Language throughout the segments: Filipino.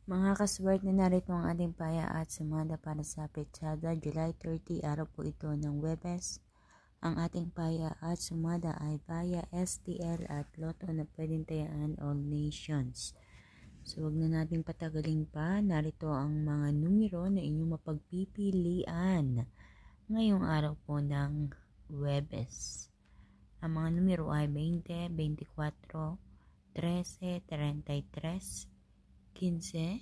Mga kaswerte, narito ang ating paya at sumada para sa petsada July 30, araw po ito ng Huwebes. Ang ating paya at sumada ay paya, STL at Lotto na pwedeng tayaan all nations. So wag na nating patagalin pa, narito ang mga numero na inyong mapagpipilian ngayong araw po ng Huwebes. Ang mga numero ay 20, 24, 13, 33, 15,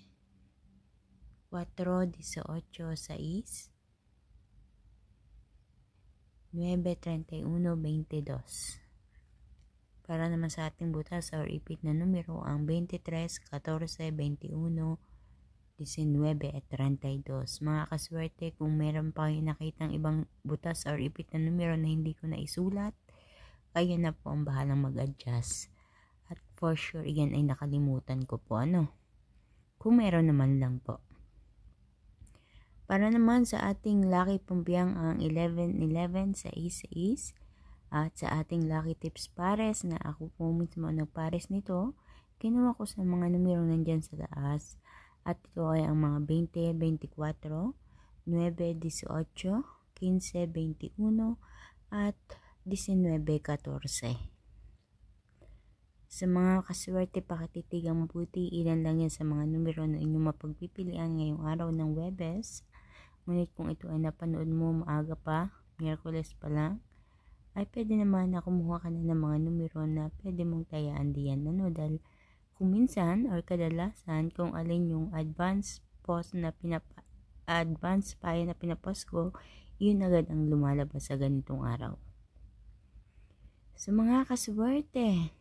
4, 18, 6, 9, 31, 22. Para naman sa ating butas or ipit na numero ang 23, 14, 21, 19 at 32. Mga kaswerte, kung meron pa kayo nakitang ibang butas or ipit na numero na hindi ko na isulat, kayo na po ang bahalang mag-adjust. At for sure, yan ay nakalimutan ko po kung meron naman lang po. Para naman sa ating lucky pumpiyang ang 11-11 sa Ace at sa ating lucky tips pares na ako po mismo nagpares nito, kinuha ko sa mga numero nandyan sa taas at ito ay ang mga 20, 24, 9, 18, 15, 21 at 19, 14. Sa mga kaswerte, pakatitigang mabuti, ilan lang yan sa mga numero na inyong mapagpipilian ngayong araw ng Huwebes. Ngunit kung ito ay napanood mo maaga pa, Miyerkules pa lang, ay pwede naman na kumuha ka na ng mga numero na pwede mong tayaan diyan. Dahil kung minsan or kadalasan kung alin yung advance paya na pinapost ko, yun agad ang lumalabas sa ganitong araw. Sa mga kaswerte,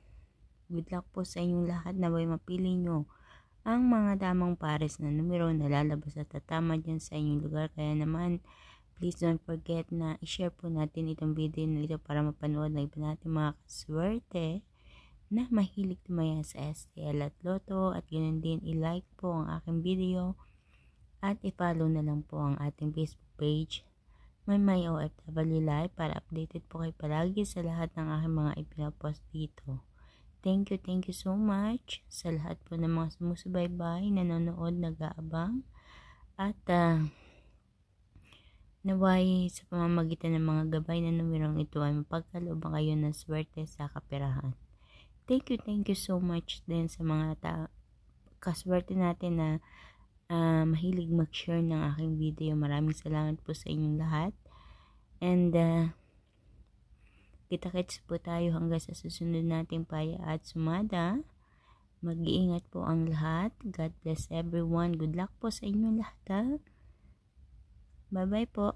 good luck po sa inyong lahat na may mapili nyo ang mga tamang pares na numero na lalabas at tatama dyan sa inyong lugar. Kaya naman, please don't forget na i-share po natin itong video na ito para mapanood ng iba natin mga kaswerte na mahilig tumaya sa STL at Lotto. At ganoon din, i-like po ang aking video at i-follow na lang po ang ating Facebook page, My OFW Live, para updated po kayo palagi sa lahat ng aking mga ipinapost dito. Thank you so much sa lahat po ng mga sumusubaybay, nanonood, nag-aabang, at naway sa pamamagitan ng mga gabay na numerong ito ay mapagkalooban kayo ng swerte sa kaperahan. Thank you so much din sa mga kaswerte natin na mahilig mag-share ng aking video. Maraming salamat po sa inyong lahat. And kita-kits po tayo hanggang sa susunod nating paya at sumada. Mag-iingat po ang lahat. God bless everyone. Good luck po sa inyong lahat. Bye-bye po.